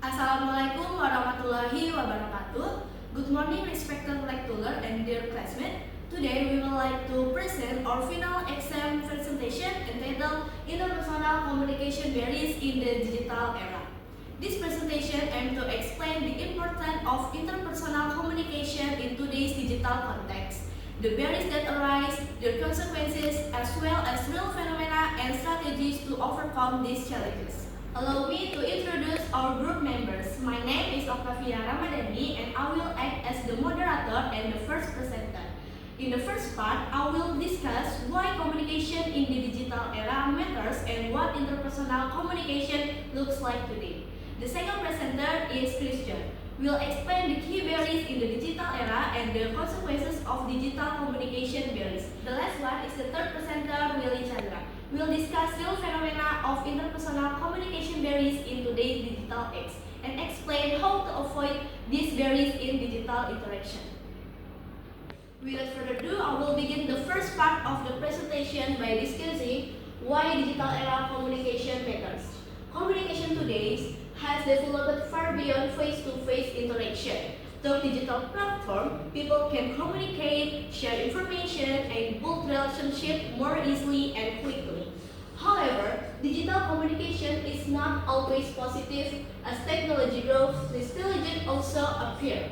Assalamualaikum warahmatullahi wabarakatuh. Good morning, respected lecturer and dear classmates. Today we would like to present our final exam presentation entitled Interpersonal Communication Barriers in the Digital Era. This presentation aims to explain the importance of interpersonal communication in today's digital context, the barriers that arise, their consequences, as well as real phenomena and strategies to overcome these challenges. Allow me to introduce our group members. My name is Octavia Ramadhani and I will act as the moderator and the first presenter. In the first part, I will discuss why communication in the digital era matters and what interpersonal communication looks like today. The second presenter is Christian. We'll explain the key barriers in the digital era and the consequences of digital communication barriers. The last one is the third presenter, Willy Chandra. We'll discuss real phenomena of interpersonal communication barriers in today's digital age and explain how to avoid these barriers in digital interaction. Without further ado, I will begin the first part of the presentation by discussing why digital era communication matters. Communication today has developed far beyond face-to-face interaction. Through digital platform, people can communicate, share information, and build relationships more easily and quickly. However, digital communication is not always positive. As technology grows, these challenges also appear.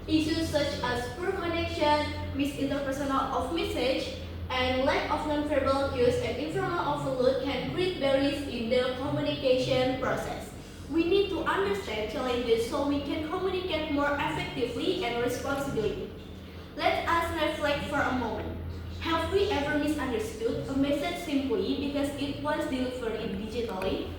Issues such as poor connection, misinterpretation of message, and lack of nonverbal cues and informal overload can create barriers in the communication process. We need to understand challenges so we can communicate more effectively and responsibly. Let us reflect for a moment. Have we ever misunderstood a message simply because it was delivered digitally?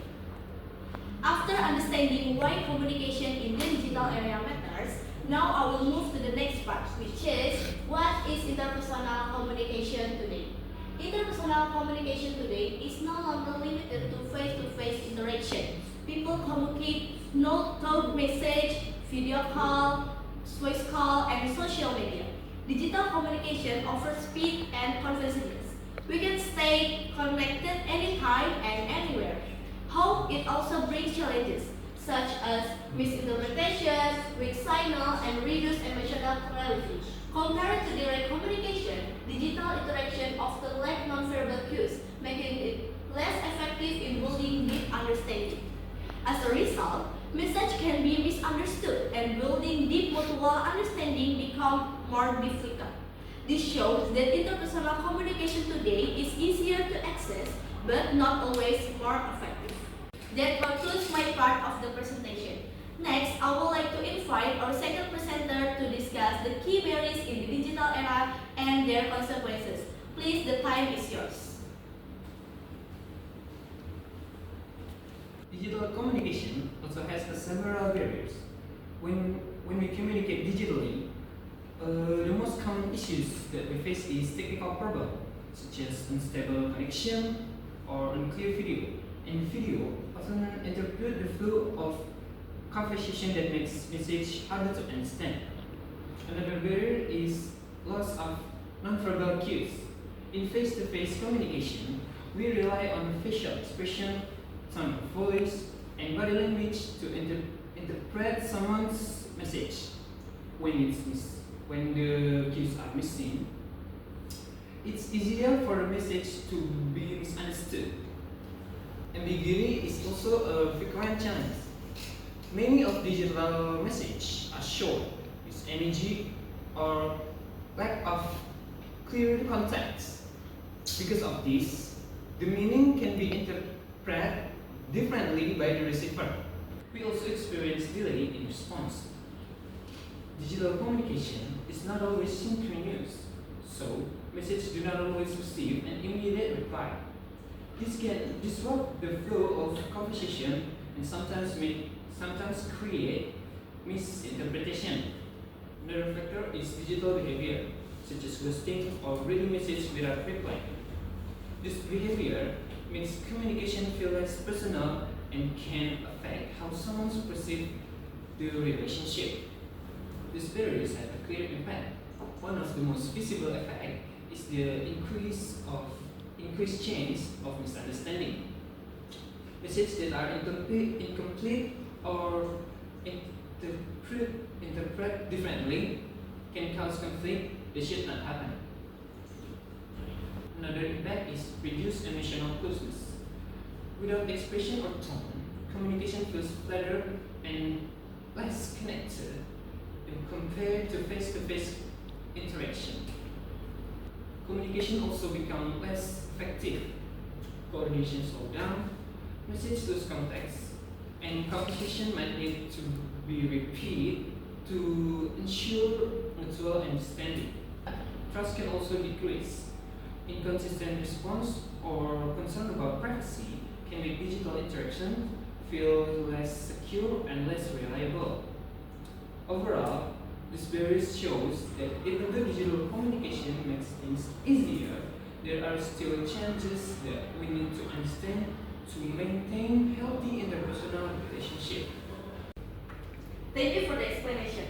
After understanding why communication in the digital area matters, now I will move to the next part, which is what is interpersonal communication today? Interpersonal communication today is no longer limited to face-to-face interaction. People communicate through message, video call, voice call, and social media. Digital communication offers speed and convenience. We can stay connected anytime and anywhere. However, it also brings challenges such as misinterpretation, weak signal, and reduced emotional clarity. Compared to direct communication, digital interaction often lacks nonverbal cues, making it less effective in building deep understanding. As a result, message can be misunderstood and building deep mutual understanding become more difficult. This shows that interpersonal communication today is easier to access but not always more effective. That concludes my part of the presentation. Next, I would like to invite our second presenter to discuss the key barriers in the digital era and their consequences. Please, the time is yours. Digital communication also has several barriers. When we communicate digitally, the most common issues that we face is technical problems, such as unstable connection or unclear video. And video often interpret the flow of conversation that makes message harder to understand. Another barrier is loss of nonverbal cues. In face-to-face communication, we rely on facial expression, tone of voice, and body language to interpret someone's message. When the cues are missing, it's easier for a message to be misunderstood. Ambiguity is also a frequent challenge. Many of digital messages are short, with energy, or lack of clear context. Because of this, the meaning can be interpreted differently by the receiver. We also experience delay in response. Digital communication is not always synchronous, so messages do not always receive an immediate reply. This can disrupt the flow of conversation and sometimes create misinterpretation. Another factor is digital behavior, such as ghosting or reading messages without reply. This behavior makes communication feel less personal and can affect how someone perceives the relationship. These barriers have a clear impact. One of the most visible effects is the increased chance of misunderstanding. Messages that are incomplete or interpret differently can cause conflict that should not happen. Another impact is reduced emotional closeness. Without expression or tone, communication feels flatter and less connected when compared to face-to-face interaction. Communication also becomes less effective. Coordination slows down, message lose context, and communication might need to be repeated to ensure mutual understanding. Trust can also decrease. Inconsistent response or concern about privacy can make digital interaction feel less secure and less reliable. Overall, this barriers shows that even though digital communication makes things easier, there are still challenges that we need to understand to maintain healthy interpersonal relationship. Thank you for the explanation.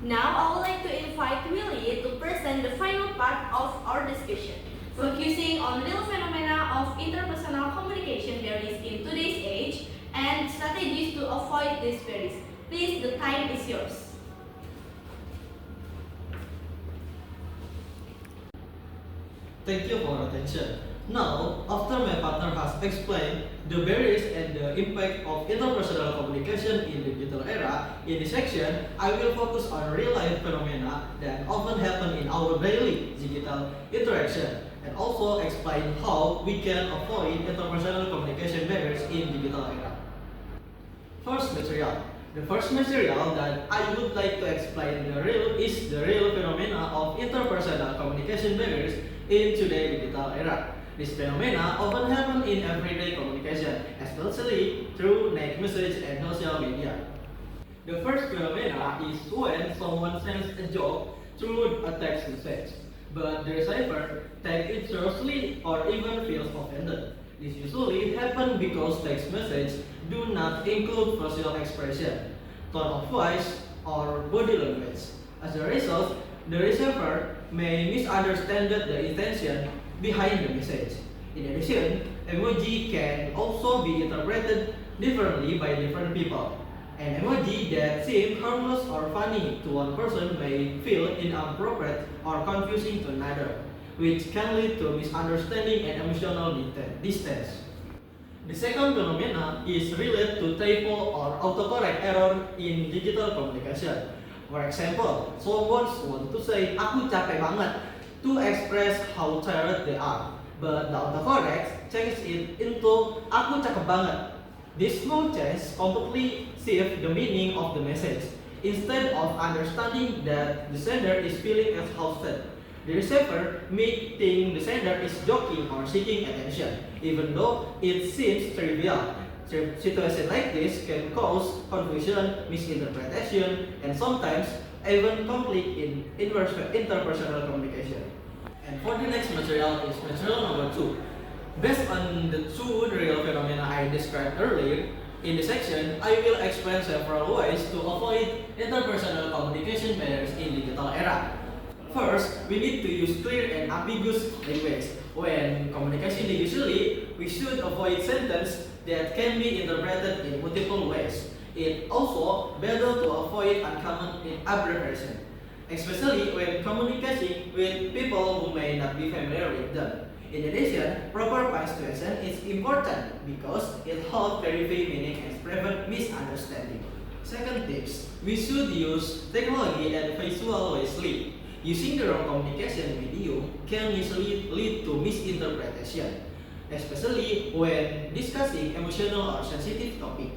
Now I would like to invite Willie to present the final part of our discussion, focusing on real phenomena of interpersonal communication barriers in today's age and strategies to avoid these barriers. Please, the time is yours. Thank you for your attention. Now, after my partner has explained the barriers and the impact of interpersonal communication in the digital era, in this section, I will focus on real-life phenomena that often happen in our daily digital interaction, and also explain how we can avoid interpersonal communication barriers in digital era. First material. The first material that I would like to explain is the real phenomena of interpersonal communication barriers in today's digital era. This phenomena often happen in everyday communication, especially through text message and social media. The first phenomena is when someone sends a joke through a text message, but the receiver takes it seriously or even feels offended. This usually happens because text messages do not include facial expression, tone of voice, or body language. As a result, the receiver may misunderstand the intention behind the message. In addition, emoji can also be interpreted differently by different people. An emoji that seems harmless or funny to one person may feel inappropriate or confusing to another, which can lead to misunderstanding and emotional distance. The second phenomena is related to typo or autocorrect error in digital communication. For example, someone wants to say, "Aku capek banget," to express how tired they are, but the autocorrect changes it into "Aku cakep banget." This small change completely shifts the meaning of the message. Instead of understanding that the sender is feeling exhausted, the receiver may think the sender is joking or seeking attention, even though it seems trivial. Situations like this can cause confusion, misinterpretation, and sometimes even conflict in interpersonal communication. And for the next material is material number 2. Based on the two real phenomena I described earlier, in this section, I will explain several ways to avoid interpersonal communication barriers in digital era. First, we need to use clear and ambiguous language. When communicating digitally, we should avoid sentences that can be interpreted in multiple ways. It also better to avoid uncommon abbreviation, especially when communicating with people who may not be familiar with them. In addition, proper punctuation is important because it helps clarify meaning and prevent misunderstanding. Second tips, we should use technology and visual wisely. Using the wrong communication medium can easily lead to misinterpretation, especially when discussing emotional or sensitive topic.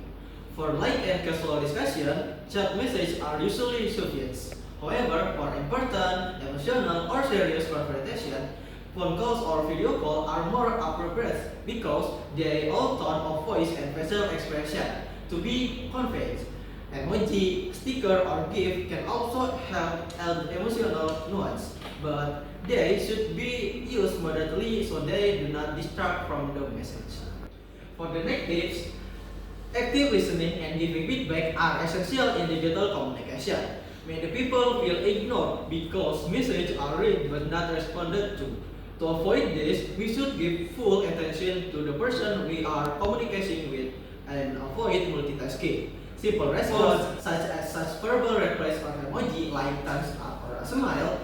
For light and casual discussion, chat messages are usually sufficient. However, for important, emotional, or serious conversation, phone calls or video call are more appropriate because they all tone of voice and facial expression to be conveyed. Emoji, sticker, or GIF can also help add emotional nuance, but they should be used moderately so they do not distract from the message. For the next tips, active listening and giving feedback are essential in digital communication. Many people feel ignored because messages are read but not responded to. To avoid this, we should give full attention to the person we are communicating with and avoid multitasking. Simple response such verbal replies or emoji like thumbs up or a smile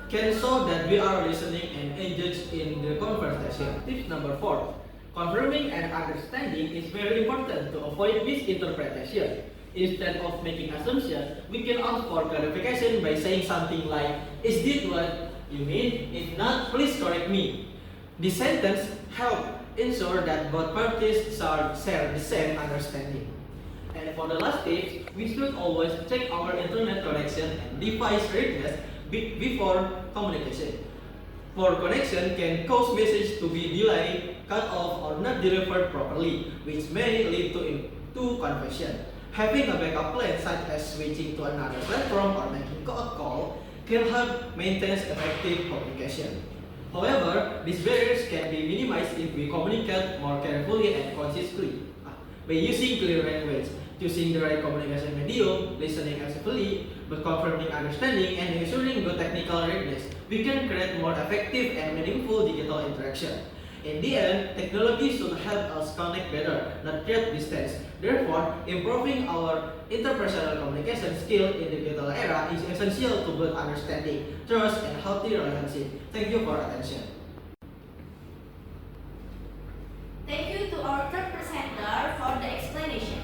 can show that we are listening and engaged in the conversation. Tip number 4. Confirming and understanding is very important to avoid misinterpretation. Instead of making assumptions, we can ask for clarification by saying something like, "Is this what you mean? If not, please correct me." This sentence helps ensure that both parties share the same understanding. And for the last tip, we should always check our internet connection and device readiness before communication. Poor connection can cause message to be delayed, cut off, or not delivered properly, which may lead to confusion. Having a backup plan such as switching to another platform or making a call can help maintain effective communication. However, these barriers can be minimized if we communicate more carefully and consistently. By using clear language, choosing the right communication medium, listening actively, confirming understanding, and ensuring good technical readiness, we can create more effective and meaningful digital interaction. In the end, technology should help us connect better, not create distance. Therefore, improving our interpersonal communication skill in the digital era is essential to build understanding, trust, and healthy relationship. Thank you for attention. Thank you to our third presenter for the explanation.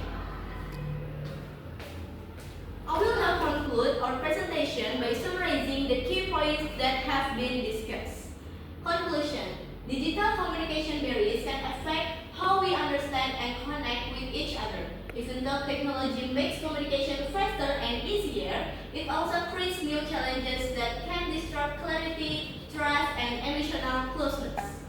I will now conclude our presentation by summarizing the key points that have been discussed. Conclusion. Digital communication barriers can affect how we understand and connect with each other. Even though technology makes communication faster and easier, it also creates new challenges that can disrupt clarity, trust, and emotional closeness.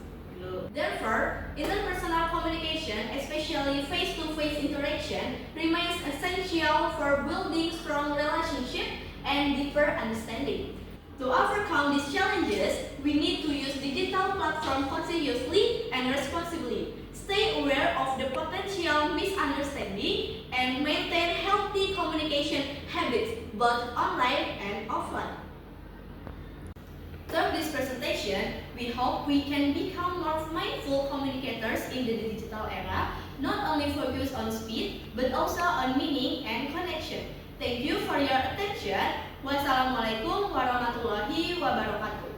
Therefore, interpersonal communication, especially face-to-face interaction, remains essential for building strong relationships and deeper understanding. To overcome these challenges, we need to use digital platforms consciously and responsibly, stay aware of the potential misunderstanding, and maintain healthy communication habits, both online and offline. Through this presentation, we hope we can become more mindful communicators in the digital era, not only focus on speed, but also on meaning and connection. Thank you for your attention. Wassalamualaikum warahmatullahi wabarakatuh.